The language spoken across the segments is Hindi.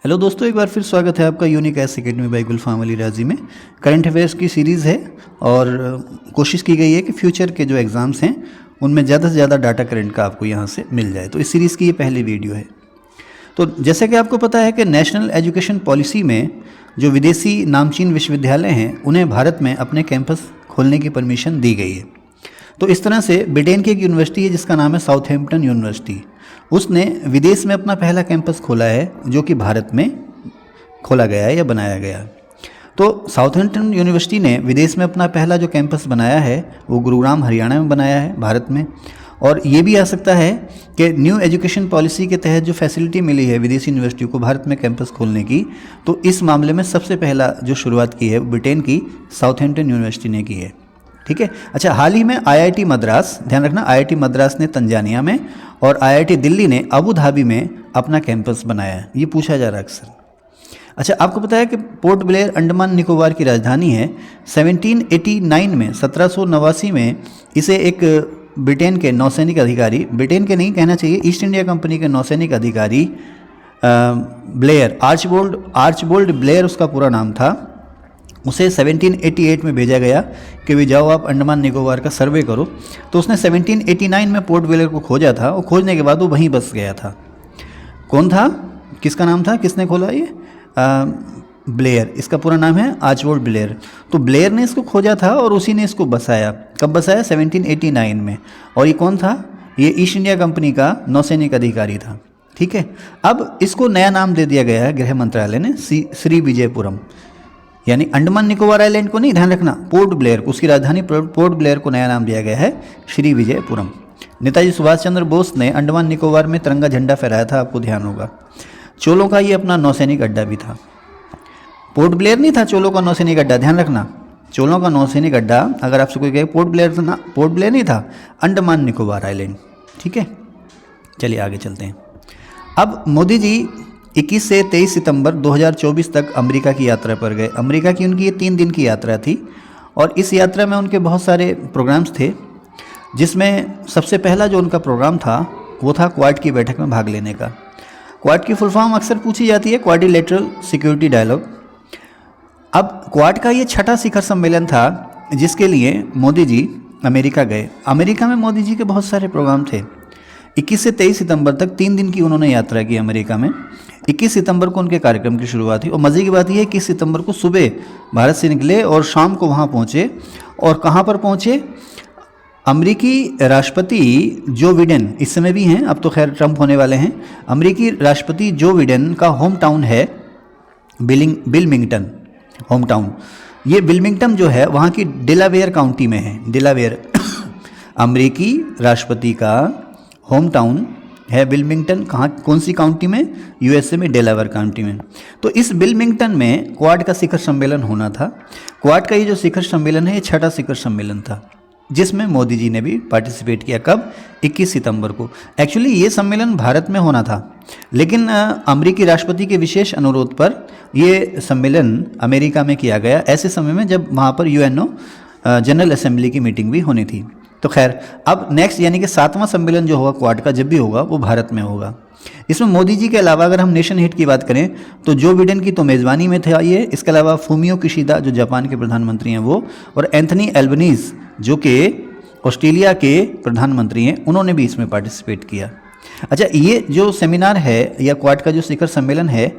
हेलो दोस्तों, एक बार फिर स्वागत है आपका यूनिक एस एकेडमी बाय गुलफाम अली राजी में। करंट अफेयर्स की सीरीज़ है और कोशिश की गई है कि फ्यूचर के जो एग्ज़ाम्स हैं उनमें ज़्यादा से ज़्यादा डाटा करंट का आपको यहाँ से मिल जाए। तो इस सीरीज़ की ये पहली वीडियो है। तो जैसे कि आपको पता है कि नेशनल एजुकेशन पॉलिसी में जो विदेशी नामचीन विश्वविद्यालय हैं उन्हें भारत में अपने कैंपस खोलने की परमिशन दी गई है। तो इस तरह से ब्रिटेन की एक यूनिवर्सिटी है जिसका नाम है साउथहैम्पटन यूनिवर्सिटी, उसने विदेश में अपना पहला कैंपस खोला है जो कि भारत में खोला गया है या बनाया गया है। तो साउथहैम्पटन यूनिवर्सिटी ने विदेश में अपना पहला जो कैंपस बनाया है वो गुरुग्राम हरियाणा में बनाया है भारत में। और ये भी आ सकता है कि न्यू एजुकेशन पॉलिसी के तहत जो फैसिलिटी मिली है विदेशी यूनिवर्सिटी को भारत में कैंपस खोलने की, तो इस मामले में सबसे पहला जो शुरुआत की है ब्रिटेन की साउथहैम्पटन यूनिवर्सिटी ने की है। ठीक है। अच्छा, हाल ही में आईआईटी मद्रास, ध्यान रखना आईआईटी मद्रास ने तंजानिया में और आईआईटी दिल्ली ने अबू धाबी में अपना कैंपस बनाया है। ये पूछा जा रहा है अक्सर। अच्छा, आपको पता है कि पोर्ट ब्लेयर अंडमान निकोबार की राजधानी है। 1789 में 1789 में इसे एक ब्रिटेन के नौसैनिक अधिकारी, ब्रिटेन के नहीं कहना चाहिए, ईस्ट इंडिया कंपनी के नौसैनिक अधिकारी ब्लेयर, आर्चबोल्ड ब्लेयर उसका पूरा नाम था, उसे 1788 में भेजा गया कि भी जाओ आप अंडमान निकोबार का सर्वे करो। तो उसने 1789 में पोर्ट ब्लेयर को खोजा था और खोजने के बाद वो वहीं बस गया था। कौन था, किसका नाम था, किसने खोला ये? ब्लेयर, इसका पूरा नाम है आर्चबोल्ड ब्लेयर। तो ब्लेयर ने इसको खोजा था और उसी ने इसको बसाया। कब बसाया? 1789 में। और ये कौन था? ये ईस्ट इंडिया कंपनी का नौसैनिक अधिकारी था। ठीक है। अब इसको नया नाम दे दिया गया है गृह मंत्रालय ने, श्री विजयपुरम, यानी अंडमान निकोबार आइलैंड को नहीं, ध्यान रखना, पोर्ट ब्लेयर, उसकी राजधानी पोर्ट ब्लेयर को नया नाम दिया गया है श्री विजयपुरम। नेताजी सुभाष चंद्र बोस ने अंडमान निकोबार में तिरंगा झंडा फहराया था, आपको ध्यान होगा। चोलों का ये अपना नौसैनिक अड्डा भी था। पोर्ट ब्लेयर नहीं था चोलों का नौसैनिक अड्डा, ध्यान रखना, चोलों का नौसैनिक अड्डा अगर आपसे कोई कहे पोर्ट ब्लेयर था, पोर्ट ब्लेयर नहीं था, अंडमान निकोबार आइलैंड। ठीक है, चलिए आगे चलते हैं। अब मोदी जी 21 से 23 सितंबर 2024 तक अमेरिका की यात्रा पर गए। अमेरिका की उनकी ये 3 दिन की यात्रा थी और इस यात्रा में उनके बहुत सारे प्रोग्राम्स थे, जिसमें सबसे पहला जो उनका प्रोग्राम था वो था क्वाड की बैठक में भाग लेने का। क्वाड की फुल फॉर्म अक्सर पूछी जाती है, क्वाड्रिलेटरल सिक्योरिटी डायलॉग। अब क्वाड का ये 6ठा शिखर सम्मेलन था जिसके लिए मोदी जी अमेरिका गए। अमेरिका में मोदी जी के बहुत सारे प्रोग्राम थे। 21 से 23 सितंबर तक 3 दिन की उन्होंने यात्रा की अमेरिका में। 21 सितंबर को उनके कार्यक्रम की शुरुआत हुई और मज़े की बात यह है 21 सितंबर को सुबह भारत से निकले और शाम को वहाँ पहुँचे। और कहाँ पर पहुँचे? अमेरिकी राष्ट्रपति जो बिडेन, इस समय भी हैं, अब तो खैर ट्रंप होने वाले हैं। अमेरिकी राष्ट्रपति जो बिडेन का होम टाउन है बिलमिंगटन, होम टाउन। ये बिलमिंगटन जो है वहाँ की डेलावेयर काउंटी में है। डेलावेयर अमेरिकी राष्ट्रपति का होम टाउन है बिलमिंगटन। कहाँ, कौन सी काउंटी में? यूएसए में डेलावेयर काउंटी में। तो इस बिलमिंगटन में क्वाड का शिखर सम्मेलन होना था। क्वाड का ये जो शिखर सम्मेलन है ये 6ठा शिखर सम्मेलन था जिसमें मोदी जी ने भी पार्टिसिपेट किया। कब? 21 सितंबर को। एक्चुअली ये सम्मेलन भारत में होना था, लेकिन अमेरिकी राष्ट्रपति के विशेष अनुरोध पर ये सम्मेलन अमेरिका में किया गया, ऐसे समय में जब वहाँ पर यूएनओ जनरल असेंबली की मीटिंग भी होनी थी। तो खैर, अब नेक्स्ट यानी कि 7वां सम्मेलन जो होगा क्वाड का, जब भी होगा वो भारत में होगा। इसमें मोदी जी के अलावा अगर हम नेशन हिट की बात करें तो जो बिडेन की तो मेज़बानी में था ये, इसके अलावा फूमियो किशिदा जो जापान के प्रधानमंत्री हैं वो, और एंथनी एल्बनीज़ जो कि ऑस्ट्रेलिया के प्रधानमंत्री हैं, उन्होंने भी इसमें पार्टिसिपेट किया। अच्छा, ये जो सेमिनार है या क्वाड का जो शिखर सम्मेलन है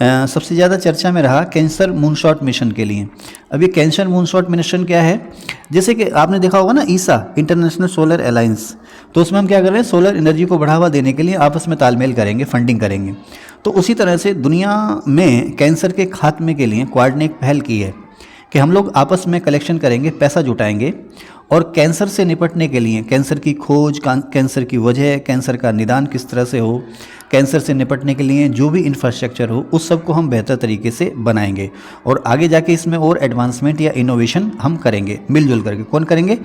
सबसे ज़्यादा चर्चा में रहा कैंसर मूनशॉट मिशन के लिए। अब ये कैंसर मूनशॉट मिशन क्या है? जैसे कि आपने देखा होगा ना ईसा, इंटरनेशनल सोलर अलायंस, तो उसमें हम क्या कर रहे हैं, सोलर एनर्जी को बढ़ावा देने के लिए आपस में तालमेल करेंगे, फंडिंग करेंगे। तो उसी तरह से दुनिया में कैंसर के खात्मे के लिए क्वाड ने एक पहल की है कि हम लोग आपस में कलेक्शन करेंगे, पैसा जुटाएंगे और कैंसर से निपटने के लिए, कैंसर की खोज, कैंसर की वजह, कैंसर का निदान किस तरह से हो, कैंसर से निपटने के लिए जो भी इंफ्रास्ट्रक्चर हो उस सब को हम बेहतर तरीके से बनाएंगे और आगे जाके इसमें और एडवांसमेंट या इनोवेशन हम करेंगे मिलजुल करके। कौन करेंगे?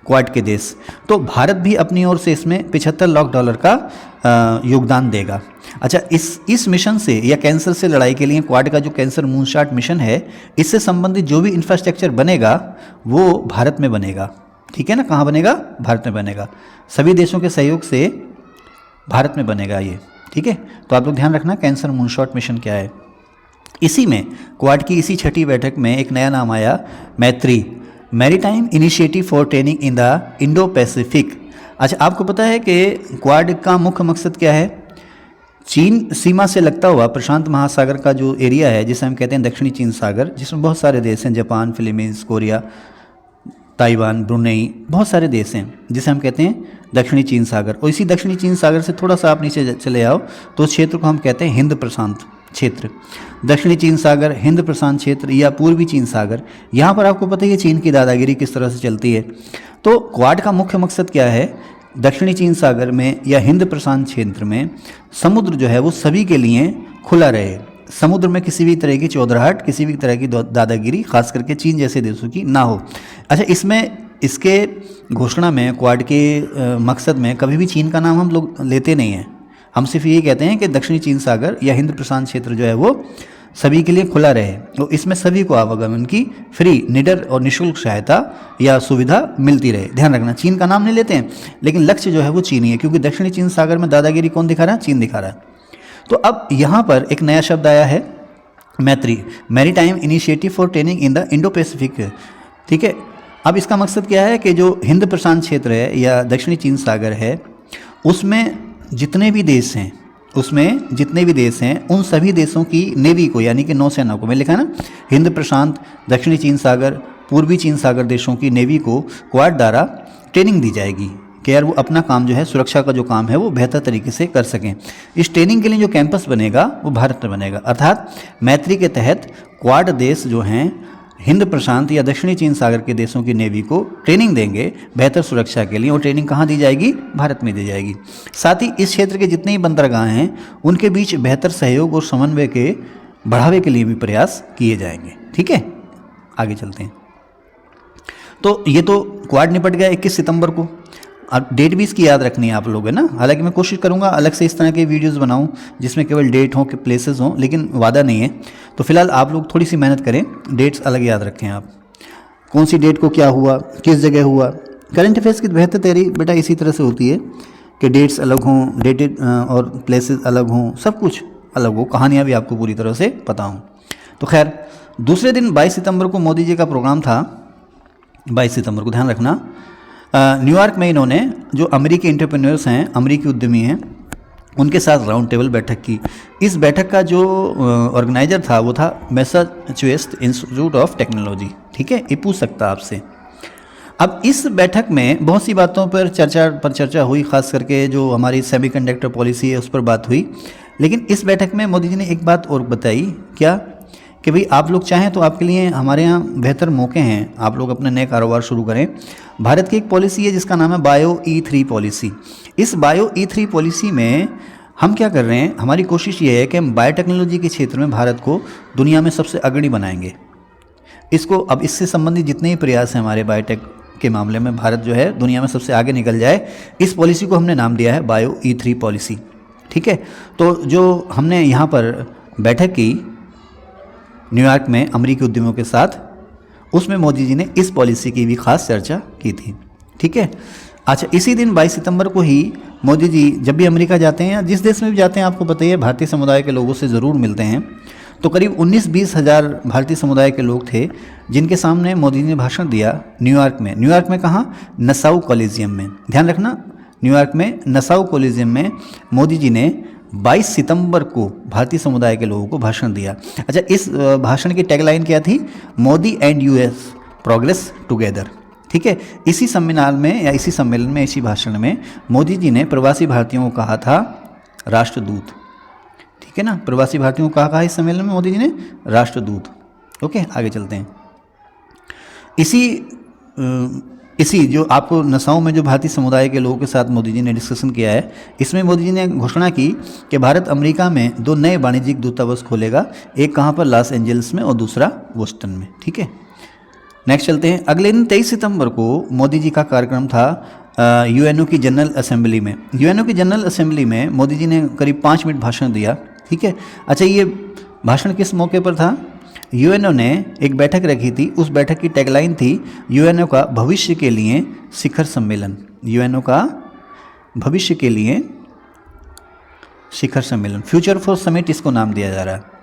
क्वाड के देश। तो भारत भी अपनी ओर से इसमें $75 लाख का योगदान देगा। अच्छा, इस मिशन से या कैंसर से लड़ाई के लिए क्वाड का जो कैंसर मूनशॉट मिशन है, इससे संबंधित जो भी इंफ्रास्ट्रक्चर बनेगा वो भारत में बनेगा। ठीक है ना, कहाँ बनेगा? भारत में बनेगा। सभी देशों के सहयोग से भारत में बनेगा ये। ठीक है, तो आप लोग ध्यान रखना कैंसर मूनशॉट मिशन क्या है। इसी में क्वाड की इसी छठी बैठक में एक नया नाम आया, मैत्री, maritime initiative for training in the Indo Pacific. अच्छा, आपको पता है कि क्वाड का मुख्य मकसद क्या है? चीन सीमा से लगता हुआ प्रशांत महासागर का जो एरिया है, जिसे हम कहते हैं दक्षिणी चीन सागर, जिसमें बहुत सारे देश हैं, Japan, Philippines, Korea, Taiwan, Brunei, बहुत सारे देश हैं, जिसे हम कहते हैं दक्षिणी चीन सागर। और इसी दक्षिणी चीन सागर से थोड़ा सा आप नीचे चले आओ तो उस क्षेत्र को हम कहते हैं हिंद प्रशांत क्षेत्र। दक्षिणी चीन सागर, हिंद प्रशांत क्षेत्र या पूर्वी चीन सागर, यहाँ पर आपको पता है चीन की दादागिरी किस तरह से चलती है। तो क्वाड का मुख्य मकसद क्या है? दक्षिणी चीन सागर में या हिंद प्रशांत क्षेत्र में समुद्र जो है वो सभी के लिए खुला रहे, समुद्र में किसी भी तरह की चौधराहट, किसी भी तरह की दादागिरी, खास करके चीन जैसे देशों की ना हो। अच्छा, इसके घोषणा में, क्वाड के मकसद में कभी भी चीन का नाम हम लोग लेते नहीं हैं। हम सिर्फ ये कहते हैं कि दक्षिणी चीन सागर या हिंद प्रशांत क्षेत्र जो है वो सभी के लिए खुला रहे, तो इसमें सभी को आवागमन की फ्री, निडर और निःशुल्क सहायता या सुविधा मिलती रहे। ध्यान रखना, चीन का नाम नहीं लेते हैं, लेकिन लक्ष्य जो है वो चीन ही है, क्योंकि दक्षिणी चीन सागर में दादागिरी कौन दिखा रहा है? चीन दिखा रहा है। तो अब यहाँ पर एक नया शब्द आया है, मैत्री, maritime initiative for training in the Indo Pacific. ठीक है, अब इसका मकसद क्या है कि जो हिंद प्रशांत क्षेत्र है या दक्षिणी चीन सागर है, उसमें जितने भी देश हैं उन सभी देशों की नेवी को, यानी कि नौसेना को, मैं लिखा ना, हिंद प्रशांत, दक्षिणी चीन सागर, पूर्वी चीन सागर देशों की नेवी को क्वाड द्वारा ट्रेनिंग दी जाएगी कि यार वो अपना काम जो है, सुरक्षा का जो काम है वो बेहतर तरीके से कर सकें। इस ट्रेनिंग के लिए जो कैंपस बनेगा वो भारत में बनेगा, अर्थात मैत्री के तहत क्वाड देश जो हैं हिंद प्रशांत या दक्षिणी चीन सागर के देशों की नेवी को ट्रेनिंग देंगे बेहतर सुरक्षा के लिए। और ट्रेनिंग कहाँ दी जाएगी? भारत में दी जाएगी। साथ ही इस क्षेत्र के जितने ही बंदरगाह हैं उनके बीच बेहतर सहयोग और समन्वय के बढ़ावे के लिए भी प्रयास किए जाएंगे। ठीक है, आगे चलते हैं। तो ये तो क्वाड निपट गया 21 सितंबर को। अब डेट भी इसकी याद रखनी है आप लोगों ने ना, हालांकि मैं कोशिश करूंगा अलग से इस तरह के वीडियोस बनाऊं जिसमें केवल डेट हो, के प्लेसेस हों, लेकिन वादा नहीं है। तो फिलहाल आप लोग थोड़ी सी मेहनत करें, डेट्स अलग याद रखें आप, कौन सी डेट को क्या हुआ, किस जगह हुआ। करंट अफेयर्स की बेहतर तैयारी बेटा इसी तरह से होती है कि डेट्स अलग हों, डेटेड और प्लेसेस अलग हों, सब कुछ अलग हो, कहानियाँ भी आपको पूरी तरह से पता हों। तो खैर, दूसरे दिन 22 सितंबर को मोदी जी का प्रोग्राम था। 22 सितंबर को ध्यान रखना, न्यूयॉर्क में इन्होंने जो अमेरिकी एंटरप्रेन्योर्स हैं, अमेरिकी उद्यमी हैं, उनके साथ राउंड टेबल बैठक की। इस बैठक का जो ऑर्गेनाइजर था वो था मैसाचुसेट्स इंस्टीट्यूट ऑफ टेक्नोलॉजी। ठीक है, ये पूछ सकता आपसे। अब इस बैठक में बहुत सी बातों पर चर्चा हुई, खास करके जो हमारी सेमीकंडक्टर पॉलिसी है उस पर बात हुई। लेकिन इस बैठक में मोदी जी ने एक बात और बताई, क्या कि भाई आप लोग चाहें तो आपके लिए हमारे यहाँ बेहतर मौके हैं, आप लोग अपने नए कारोबार शुरू करें। भारत की एक पॉलिसी है जिसका नाम है बायो E3 पॉलिसी। इस बायो E3 पॉलिसी में हम क्या कर रहे हैं, हमारी कोशिश ये है कि हम बायोटेक्नोलॉजी के क्षेत्र में भारत को दुनिया में सबसे अग्रणी बनाएंगे। अब इससे संबंधित जितने ही प्रयास हैं हमारे बायोटेक के मामले में, भारत जो है दुनिया में सबसे आगे निकल जाए, इस पॉलिसी को हमने नाम दिया है बायो E3 पॉलिसी। ठीक है, तो जो हमने यहाँ पर बैठक की न्यूयॉर्क में अमेरिकी उद्यमियों के साथ, उसमें मोदी जी ने इस पॉलिसी की भी खास चर्चा की थी। ठीक है, अच्छा, इसी दिन 22 सितंबर को ही मोदी जी जब भी अमेरिका जाते हैं या जिस देश में भी जाते हैं, आपको पता ही है, भारतीय समुदाय के लोगों से ज़रूर मिलते हैं। तो करीब 19-20 हज़ार भारतीय समुदाय के लोग थे जिनके सामने मोदी जी ने भाषण दिया न्यूयॉर्क में। न्यूयॉर्क में कहाँ? नसाउ कॉलेजियम में। ध्यान रखना, न्यूयॉर्क में नसाउ कॉलेजियम में मोदी जी ने 22 सितंबर को भारतीय समुदाय के लोगों को भाषण दिया। अच्छा, इस भाषण की टैगलाइन क्या थी? Modi and US progress together. ठीक है, इसी सम्मेलन में इसी भाषण में मोदी जी ने प्रवासी भारतीयों को कहा था राष्ट्रदूत। ठीक है ना, प्रवासी भारतीयों को कहा इस सम्मेलन में मोदी जी ने राष्ट्रदूत। ओके, आगे चलते हैं। इसी जो आपको नसाओं में जो भारतीय समुदाय के लोगों के साथ मोदी जी ने डिस्कशन किया है, इसमें मोदी जी ने घोषणा की कि भारत अमेरिका में 2 नए वाणिज्यिक दूतावास खोलेगा, एक कहाँ पर? लॉस एंजल्स में और दूसरा बोस्टन में। ठीक है, नेक्स्ट चलते हैं। अगले दिन 23 सितंबर को मोदी जी का कार्यक्रम था यूएनओ की जनरल असेंबली में। यूएनओ की जनरल असेंबली में मोदी जी ने करीब 5 मिनट भाषण दिया। ठीक है, अच्छा, ये भाषण किस मौके पर था? यूएनओ ने एक बैठक रखी थी, उस बैठक की टैगलाइन थी यूएनओ का भविष्य के लिए शिखर सम्मेलन। यूएनओ का भविष्य के लिए शिखर सम्मेलन, फ्यूचर फॉर समिट इसको नाम दिया जा रहा है।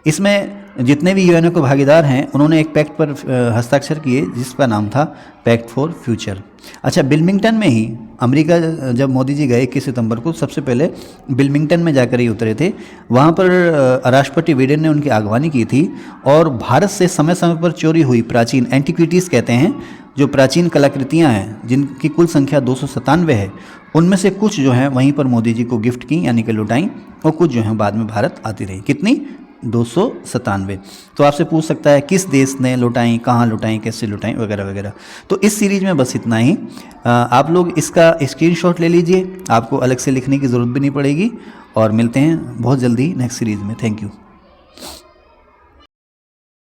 इसमें जितने भी यूएनओ के भागीदार हैं उन्होंने एक पैक्ट पर हस्ताक्षर किए जिसका नाम था पैक्ट फॉर फ्यूचर। अच्छा, बिल्मिंगटन में ही अमेरिका जब मोदी जी गए 21 सितंबर को, सबसे पहले बिल्मिंगटन में जाकर ही उतरे थे। वहाँ पर राष्ट्रपति बिडेन ने उनकी अगवानी की थी और भारत से समय समय पर चोरी हुई प्राचीन एंटिक्विटीज़ कहते हैं, जो प्राचीन कलाकृतियाँ हैं जिनकी कुल संख्या 297 है, उनमें से कुछ जो हैं वहीं पर मोदी जी को गिफ्ट की यानी कि लुटाई, और कुछ जो हैं बाद में भारत आती रही। कितनी? 297। तो आपसे पूछ सकता है किस देश ने लुटाई, कहाँ लुटाई, कैसे लुटाई, वगैरह वगैरह। तो इस सीरीज में बस इतना ही। आप लोग इसका स्क्रीनशॉट ले लीजिए, आपको अलग से लिखने की ज़रूरत भी नहीं पड़ेगी। और मिलते हैं बहुत जल्दी नेक्स्ट सीरीज़ में। Thank you.